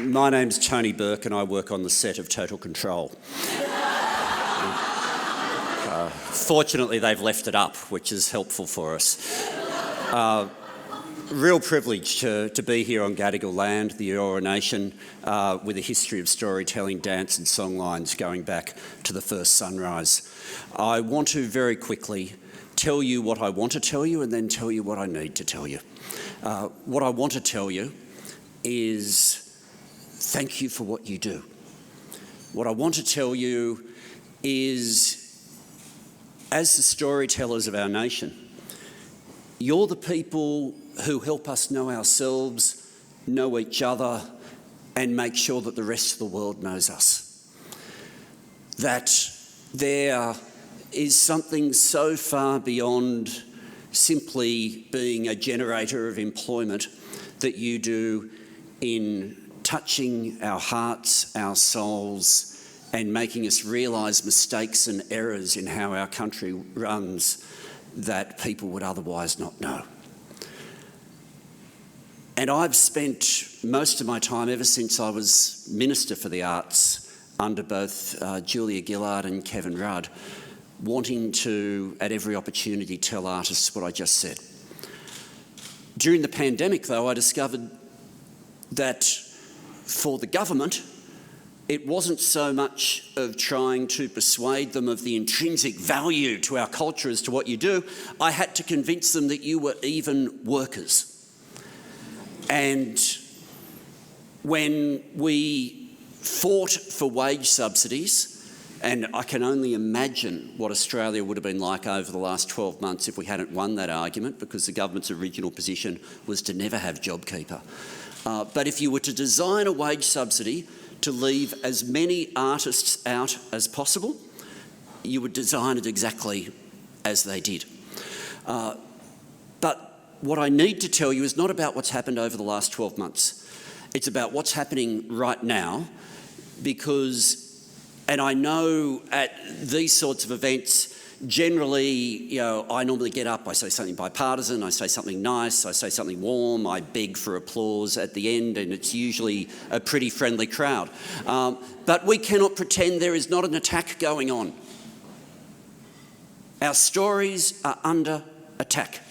My name's Tony Burke and I work on the set of Total Control. Fortunately, they've left it up, which is helpful for us. Real privilege to be here on Gadigal land, the Eora Nation, with a history of storytelling, dance and songlines going back to the first sunrise. I want to very quickly tell you what I want to tell you and then tell you what I need to tell you. What I want to tell you is thank you for what you do. What I want to tell you is, as the storytellers of our nation, you're the people who help us know ourselves, know each other, and make sure that the rest of the world knows us. That there is something so far beyond simply being a generator of employment that you do in touching our hearts, our souls, and making us realise mistakes and errors in how our country runs that people would otherwise not know. And I've spent most of my time, ever since I was Minister for the Arts, under both Julia Gillard and Kevin Rudd, wanting to, at every opportunity, tell artists what I just said. During the pandemic, though, I discovered that for the government, it wasn't so much of trying to persuade them of the intrinsic value to our culture as to what you do. I had to convince them that you were even workers. And when we fought for wage subsidies, and I can only imagine what Australia would have been like over the last 12 months if we hadn't won that argument, because the government's original position was to never have JobKeeper. But if you were to design a wage subsidy to leave as many artists out as possible, you would design it exactly as they did. But what I need to tell you is not about what's happened over the last 12 months. It's about what's happening right now, because, and I know at these sorts of events, generally, I normally get up, I say something bipartisan, I say something nice, I say something warm, I beg for applause at the end, and it's usually a pretty friendly crowd. But we cannot pretend there is not an attack going on. Our stories are under attack.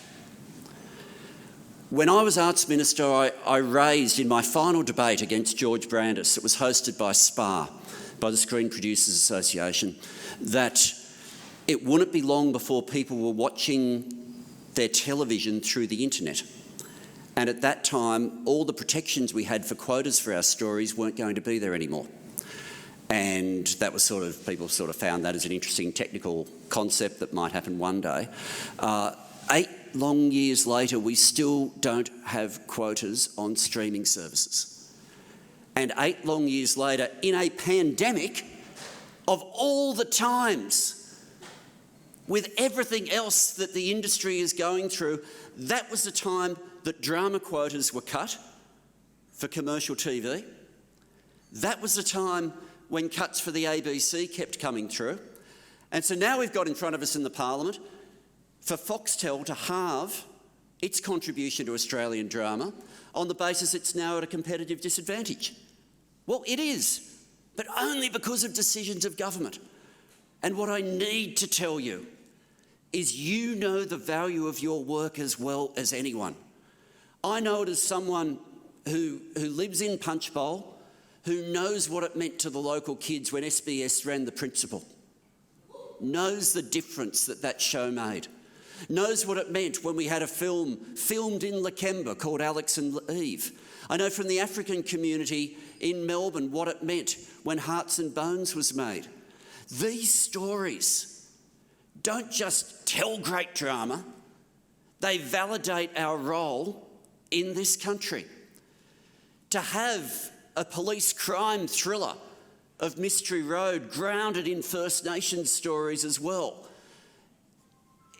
When I was Arts Minister, I raised in my final debate against George Brandis, that was hosted by SPA, by the Screen Producers Association, that it wouldn't be long before people were watching their television through the internet. And at that time, all the protections we had for quotas for our stories weren't going to be there anymore. And that was people found that as an interesting technical concept that might happen one day. 8 long years later, we still don't have quotas on streaming services. And 8 long years later, in a pandemic, of all the times, with everything else that the industry is going through, that was the time that drama quotas were cut for commercial TV. That was the time when cuts for the ABC kept coming through. And so now we've got in front of us in the Parliament for Foxtel to halve its contribution to Australian drama on the basis it's now at a competitive disadvantage. Well, it is, but only because of decisions of government. And what I need to tell you is you know the value of your work as well as anyone. I know it as someone who lives in Punchbowl, who knows what it meant to the local kids when SBS ran The Principal, knows the difference that show made, knows what it meant when we had a film filmed in Lakemba called Alex and Eve. I know from the African community in Melbourne what it meant when Hearts and Bones was made. These stories don't just tell great drama, they validate our role in this country. To have a police crime thriller of Mystery Road grounded in First Nations stories as well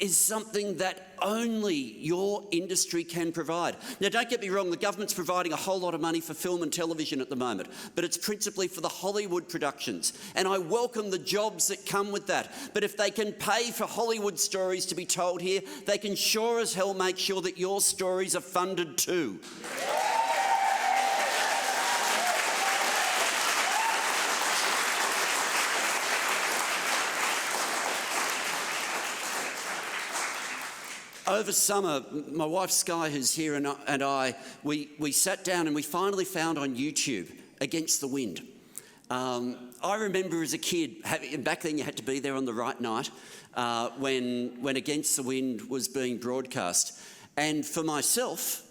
is something that only your industry can provide. Now, don't get me wrong, the government's providing a whole lot of money for film and television at the moment, but it's principally for the Hollywood productions, and I welcome the jobs that come with that. But if they can pay for Hollywood stories to be told here, they can sure as hell make sure that your stories are funded too. over summer, my wife Sky, who's here, and I, we sat down and we finally found on YouTube Against the Wind. I remember as a kid, back then you had to be there on the right night, when Against the Wind was being broadcast. And for myself,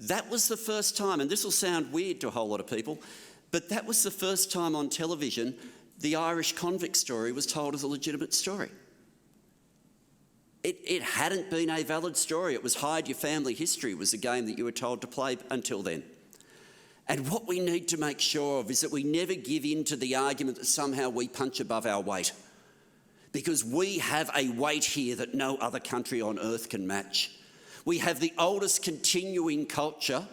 that was the first time, and this will sound weird to a whole lot of people, but that was the first time on television the Irish convict story was told as a legitimate story. It hadn't been a valid story. It was hide your family history was a game that you were told to play until then. And what we need to make sure of is that we never give in to the argument that somehow we punch above our weight, because we have a weight here that no other country on earth can match. We have the oldest continuing culture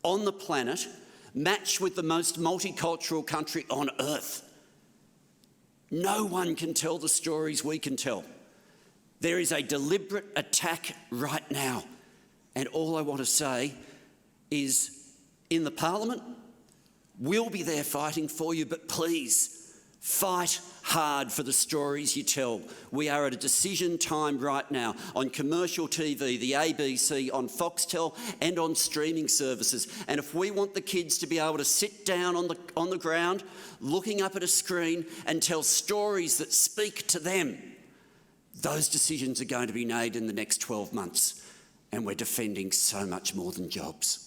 on the planet, matched with the most multicultural country on earth. No one can tell the stories we can tell. There is a deliberate attack right now. And all I want to say is, in the Parliament, we'll be there fighting for you, but please fight hard for the stories you tell. We are at a decision time right now on commercial TV, the ABC, on Foxtel and on streaming services. And if we want the kids to be able to sit down on the ground, looking up at a screen and tell stories that speak to them, those decisions are going to be made in the next 12 months. And we're defending so much more than jobs.